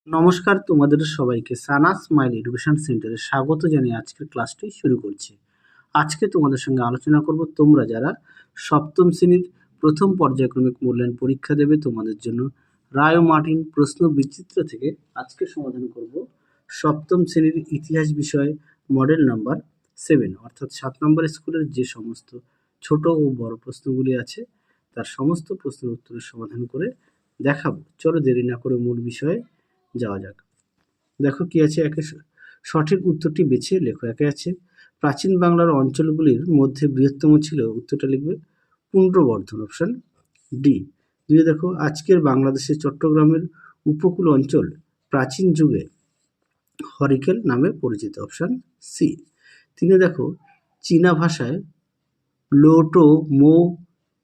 নমস্কার, তোমাদের সবাইকে সানা স্মাইল এডুকেশন সেন্টারে স্বাগত জানিয়ে আজকের ক্লাসটি শুরু করছি। আজকে তোমাদের সঙ্গে আলোচনা করব তোমরা যারা সপ্তম শ্রেণীর প্রথম পর্যায়ক্রমিক মূল্যায়ন পরীক্ষা দেবে তোমাদের জন্য রায় ও মার্টিন প্রশ্ন বিচিত্র থেকে আজকে সমাধান করব সপ্তম শ্রেণীর ইতিহাস বিষয়ে মডেল নাম্বার 7 অর্থাৎ 7 নম্বর স্কুলের যে সমস্ত ছোট ও বড় প্রশ্নগুলি আছে তার সমস্ত প্রশ্নের উত্তরের সমাধান করে দেখাবো। চলো দেরি না করে মূল বিষয়ে যাওয়া যাক। দেখো কি আছে, একে সঠিক উত্তরটি বেছে লেখো। একে আছে প্রাচীন বাংলার অঞ্চলগুলির মধ্যে বৃহত্তম ছিল, উত্তরটা লিখবে পুণ্ড্রবর্ধন, অপশন ডি। দুই দেখো আজকের বাংলাদেশের চট্টগ্রামের উপকূল অঞ্চল প্রাচীন যুগে হরিকেল নামে পরিচিত, অপশন সি। তিনে দেখো চীনা ভাষায় লোটো মো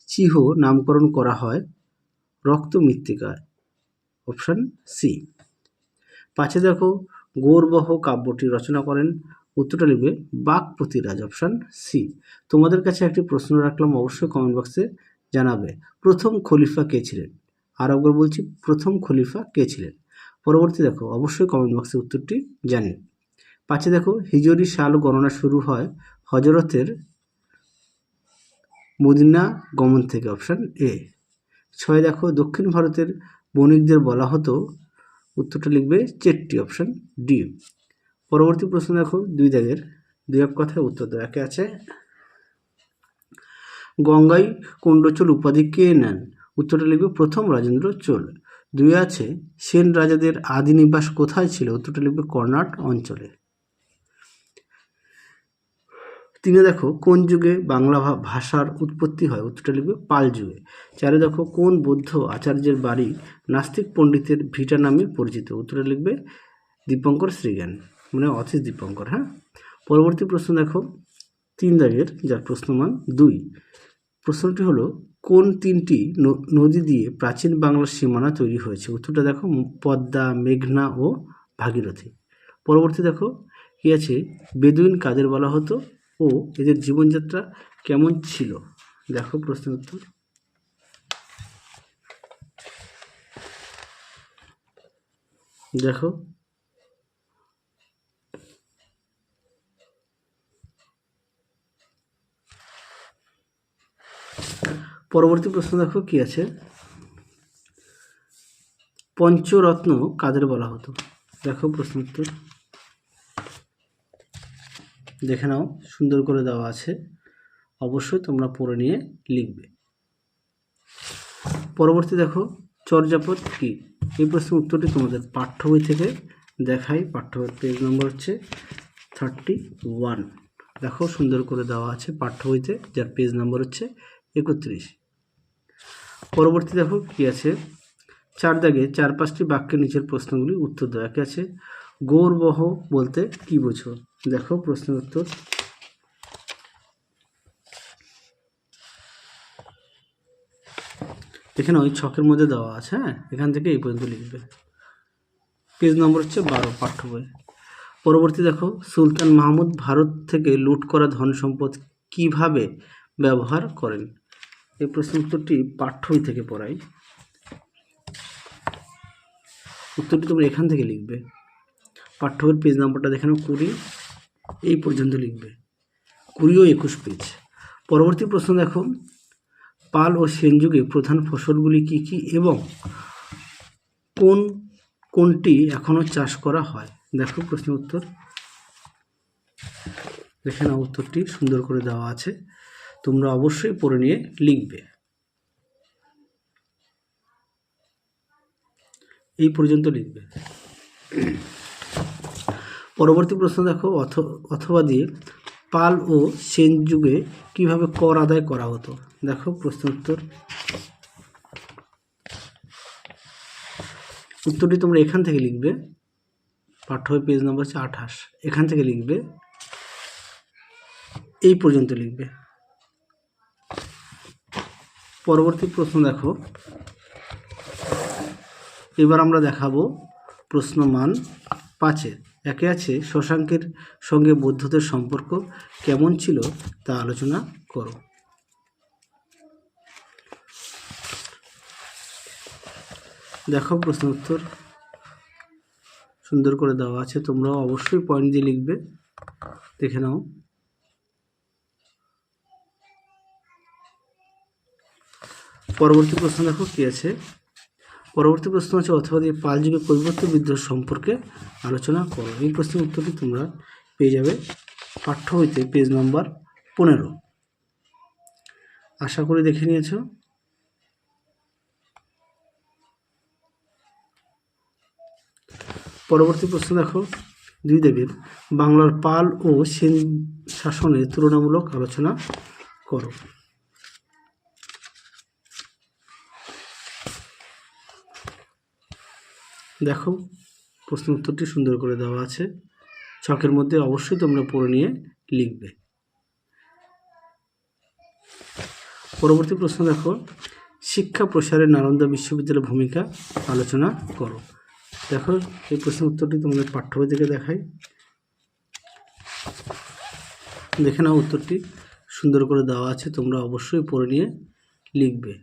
চিহ নামকরণ করা হয় রক্ত মৃত্তিকায়, অপশন সি। পাঁচে দেখো গৌরবহ কাব্যটি রচনা করেন, উত্তরটা লিখবে বাক্পতিরাজ, অপশন সি। তোমাদের কাছে একটি প্রশ্ন রাখলাম, অবশ্যই কমেন্ট বক্সে জানাবে প্রথম খলিফা কে ছিলেন। আর একবার বলছি, প্রথম খলিফা কে ছিলেন। পরবর্তী দেখো অবশ্যই কমেন্ট বক্সে উত্তরটি জানিও। পাঁচে দেখো হিজরি সাল গণনা শুরু হয় হজরতের মদিনা গমন থেকে, অপশন এ। ছয় দেখো দক্ষিণ ভারতের বণিকদের বলা হতো, উত্তরটা লিখবে চেট্টি, অপশন ডি। পরবর্তী প্রশ্ন দেখো দুই দাগের, দুই এক কথায় উত্তর দাও। একে আছে গঙ্গাই কোন্ডচোল উপাধি কে নেন, উত্তরটা লিখবে প্রথম রাজেন্দ্র চোল। দুই আছে সেন রাজাদের আদি নিবাস কোথায় ছিল, উত্তরটা লিখবে কর্ণাট অঞ্চলে। তিনে দেখো কোন যুগে বাংলা ভাষার উৎপত্তি হয়, উত্তরটা লিখবে পাল যুগে। চারে দেখো কোন বৌদ্ধ আচার্যের বাড়ি নাস্তিক পণ্ডিতের ভিটা নামে পরিচিত, উত্তরটা লিখবে দীপঙ্কর শ্রীজ্ঞান, মানে অথিস দীপঙ্কর। হ্যাঁ, পরবর্তী প্রশ্ন দেখো তিন দাগের, যার প্রশ্নমান 2। প্রশ্নটি হলো কোন তিনটি নদী দিয়ে প্রাচীন বাংলার সীমানা তৈরি হয়েছে, উত্তরটা দেখো পদ্মা, মেঘনা ও ভাগীরথী। পরবর্তী দেখো কি আছে বেদুইন কাদের বলা হতো ও এদের জীবনযাত্রা কেমন ছিল, দেখো প্রশ্নের উত্তর। দেখো পরবর্তী প্রশ্ন দেখো কি আছে পঞ্চরত্ন কাদের বলা হতো, দেখো প্রশ্ন উত্তর দেখে নাও, সুন্দর করে দেওয়া আছে, অবশ্যই তোমরা পড়ে নিয়ে লিখবে। পরবর্তী দেখো চর্যাপদ কি, এই প্রশ্নের উত্তরটি তোমাদের পাঠ্য বই থেকে দেখাই। পাঠ্য বই পেজ নম্বর হচ্ছে 31, দেখো সুন্দর করে দেওয়া আছে পাঠ্য বইতে, যার পেজ নম্বর হচ্ছে 31। পরবর্তী দেখো কি আছে চার দাগে 4-5টি বাক্যের নিচের প্রশ্নগুলি উত্তর দাও। একে আছে গৌরবহ বলতে কি বোঝো, দেখো প্রশ্নের উত্তর। এখানে ওই ছকের মধ্যে দেওয়া আছে, হ্যাঁ, এখান থেকে এই পর্যন্ত লিখবে। পেজ নম্বর হচ্ছে 12 পাঠ্য বই। পরবর্তী দেখো সুলতান মাহমুদ ভারত থেকে লুট করা ধন সম্পদ কিভাবে ব্যবহার করেন, এই প্রশ্নের উত্তরটি পাঠ্য বই থেকে পড়াই। উত্তরটি তোমরা এখান থেকে লিখবে, পাঠ্য বইয়ের পেজ নম্বরটা দেখে নাও 20, এই পর্যন্ত লিখবে 20 ও 21 পেজ। পরবর্তী প্রশ্ন দেখো পাল ও সেন যুগে প্রধান ফসলগুলি কি কি এবং কোনটি এখনো চাষ করা হয়, দেখো প্রশ্নের উত্তর। দেখে নাও উত্তরটি সুন্দর করে দেওয়া আছে, তোমরা অবশ্যই পড়ে নিয়ে লিখবে। এই পর্যন্ত লিখবে। পরবর্তী প্রশ্ন দেখো অথবা দিয়ে পাল ও সেন যুগে কিভাবে কর আদায় করা হতো, দেখো প্রশ্ন উত্তর। উত্তরটি তোমরা এখান থেকে লিখবে, পাঠ্য বই পেজ নম্বর হচ্ছে 28, এখান থেকে লিখবে, এই পর্যন্ত লিখবে। পরবর্তী প্রশ্ন দেখো, এবার আমরা দেখাবো প্রশ্ন মান 5-এর। একে আছে শশাঙ্কের সঙ্গে বৌদ্ধদের সম্পর্ক কেমন ছিল তা আলোচনা করো, দেখো প্রশ্ন উত্তর। সুন্দর করে দেওয়া আছে, তোমরাও অবশ্যই পয়েন্ট দিয়ে লিখবে। দেখে নাও। পরবর্তী প্রশ্ন দেখো কি আছে। পরবর্তী প্রশ্ন হচ্ছে অথবা দিয়ে পাল যুগে কৈবর্ত বিদ্রোহ সম্পর্কে আলোচনা করো। এই প্রশ্নের উত্তরটি তোমরা পেয়ে যাবে পাঠ্য বইতে পেজ নম্বর 15। আশা করি দেখে নিয়েছ। পরবর্তী প্রশ্ন দেখো 2 দেবের বাংলার পাল ও সেন শাসনের তুলনামূলক আলোচনা করো। দেখো প্রশ্ন উত্তরটি সুন্দর করে দেওয়া আছে, ছকের মধ্যে অবশ্যই তোমরা পড়ে নিয়ে লিখবে। পরবর্তী প্রশ্ন দেখো শিক্ষা প্রসারে নালন্দা বিশ্ববিদ্যালয়ের ভূমিকা আলোচনা করো। দেখো এই প্রশ্নের উত্তরটি তোমাদের পাঠ্য বই থেকে দেখাই, দেখে নাও। উত্তরটি সুন্দর করে দেওয়া আছে, তোমরা অবশ্যই পড়ে নিয়ে লিখবে।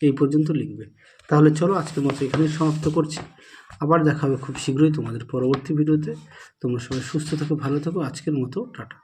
এই পর্যন্ত লিখবে। তাহলে চলো আজকের মতো এখানেই সমাপ্ত করছি। আবার দেখা হবে খুব শীঘ্রই তোমাদের পরবর্তী ভিডিওতে। তোমরা সবাই সুস্থ থাকো, ভালো থাকো। আজকের মতো টাটা।